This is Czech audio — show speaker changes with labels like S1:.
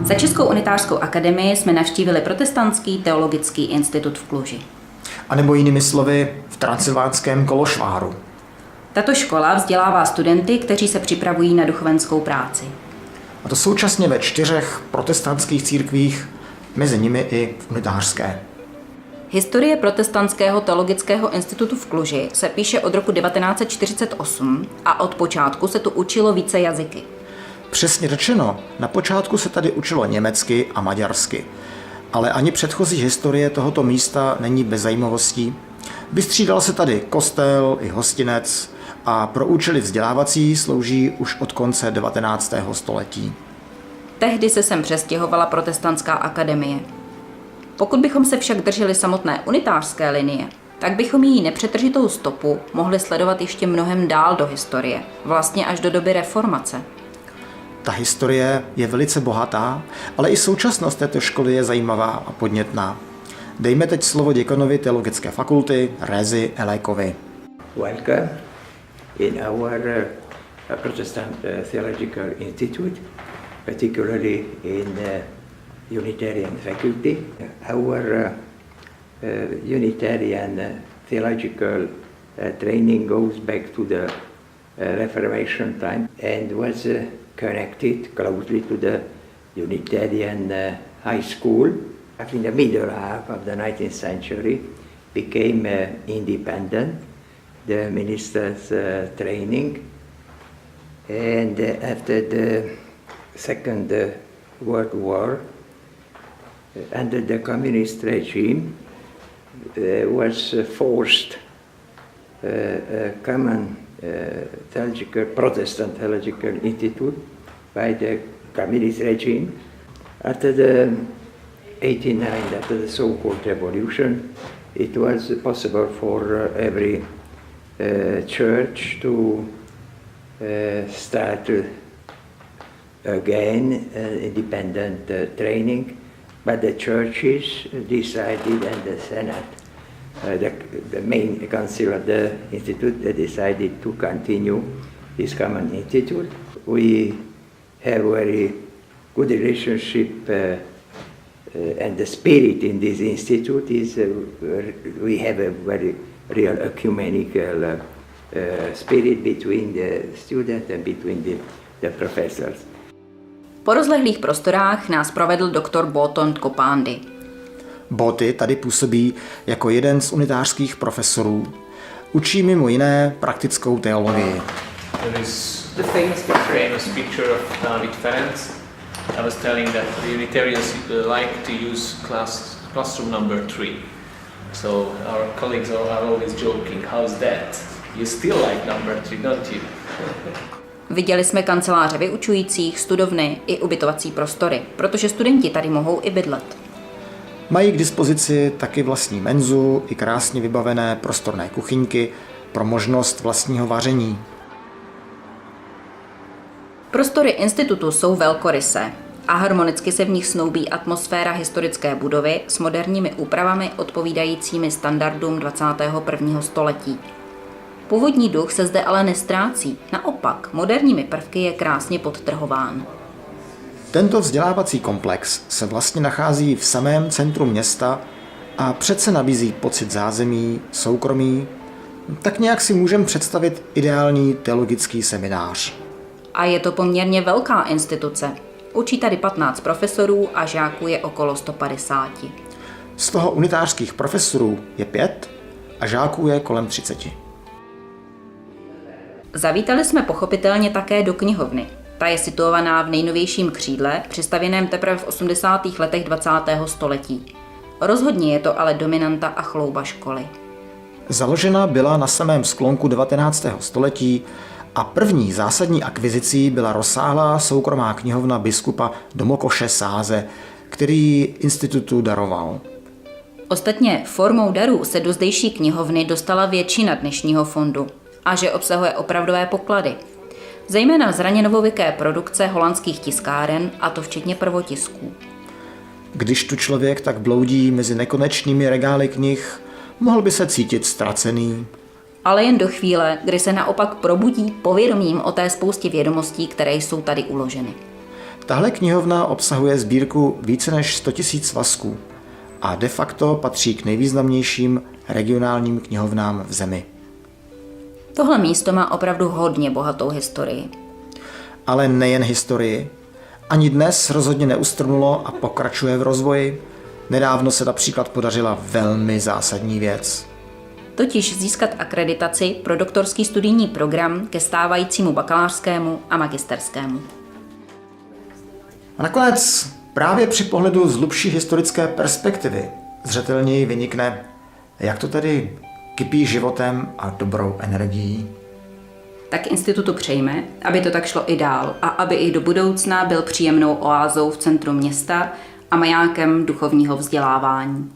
S1: Za Českou unitářskou akademii jsme navštívili Protestantský teologický institut v Kluži.
S2: A nebo jinými slovy v transylvánském Kološváru.
S1: Tato škola vzdělává studenty, kteří se připravují na duchovenskou práci.
S2: A to současně ve 4 protestantských církvích, mezi nimi i v unitářské.
S1: Historie Protestantského teologického institutu v Kluži se píše od roku 1948 a od počátku se tu učilo více jazyky.
S2: Přesně řečeno, na počátku se tady učilo německy a maďarsky. Ale ani předchozí historie tohoto místa není bez zajímavostí. Vystřídal se tady kostel i hostinec a pro účely vzdělávací slouží už od konce 19. století.
S1: Tehdy se sem přestěhovala Protestantská akademie. Pokud bychom se však drželi samotné unitářské linie, tak bychom její nepřetržitou stopu mohli sledovat ještě mnohem dál do historie, vlastně až do doby reformace.
S2: Ta historie je velice bohatá, ale i současnost této školy je zajímavá a podnětná. Dejme teď slovo děkanovi teologické fakulty Rezi Elékovi.
S3: Welcome in our Protestant Theological Institute, particularly in Unitarian faculty. Our Unitarian theological training goes back to the Reformation time and was connected closely to the Unitarian high school. In the middle half of the 19th century became independent, the minister's training, and after the Second World War, under the communist regime, was forced a common Protestant Theological Institute by the communist regime. After the 89, after the so-called revolution, it was possible for every church to start again independent training, but the churches decided, and the Senate, the main council of the institute, they decided to continue this common institute. We have very good relationship and the spirit in this institute is we have a very real ecumenical spirit between the student and between the professors.
S1: Po rozlehlých prostorách nás provedl doktor Boton Kopándy.
S2: Boty tady působí jako jeden z unitářských profesorů. Učí mimo jiné praktickou teologii.
S4: There is the famous picture of David Ferenc. I was telling that the Unitarians like to use classroom number 3. So our colleagues are always joking, how's that? You still like number 3, don't you?
S1: Viděli jsme kanceláře vyučujících, studovny i ubytovací prostory, protože studenti tady mohou i bydlet.
S2: Mají k dispozici taky vlastní menzu i krásně vybavené prostorné kuchyňky pro možnost vlastního vaření.
S1: Prostory institutu jsou velkorysé a harmonicky se v nich snoubí atmosféra historické budovy s moderními úpravami odpovídajícími standardům 21. století. Původní duch se zde ale nestrácí, naopak moderními prvky je krásně podtrhován.
S2: Tento vzdělávací komplex se vlastně nachází v samém centru města a přece nabízí pocit zázemí, soukromí. Tak nějak si můžeme představit ideální teologický seminář.
S1: A je to poměrně velká instituce. Učí tady 15 profesorů a žáků je okolo 150.
S2: Z toho unitářských profesorů je 5 a žáků je kolem 30.
S1: Zavítali jsme pochopitelně také do knihovny. Ta je situovaná v nejnovějším křídle, přistavěném teprve v 80. letech 20. století. Rozhodně je to ale dominanta a chlouba školy.
S2: Založena byla na samém sklonku 19. století a první zásadní akvizicí byla rozsáhlá soukromá knihovna biskupa Domokoše Sáze, který institutu daroval.
S1: Ostatně formou darů se do zdejší knihovny dostala většina dnešního fondu a že obsahuje opravdové poklady. Zejména zraněnovověké produkce holandských tiskáren, a to včetně prvotisků.
S2: Když tu člověk tak bloudí mezi nekonečnými regály knih, mohl by se cítit ztracený.
S1: Ale jen do chvíle, kdy se naopak probudí povědomím o té spoustě vědomostí, které jsou tady uloženy.
S2: Tahle knihovna obsahuje sbírku více než 100 000 svazků a de facto patří k nejvýznamnějším regionálním knihovnám v zemi.
S1: Tohle místo má opravdu hodně bohatou historii.
S2: Ale nejen historii. Ani dnes rozhodně neustrnulo a pokračuje v rozvoji. Nedávno se například podařila velmi zásadní věc.
S1: Totiž získat akreditaci pro doktorský studijní program ke stávajícímu bakalářskému a magisterskému.
S2: A nakonec právě při pohledu z hlubší historické perspektivy zřetelněji vynikne, jak to tedy kypí životem a dobrou energií.
S1: Tak institutu přejme, aby to tak šlo i dál a aby i do budoucna byl příjemnou oázou v centru města a majákem duchovního vzdělávání.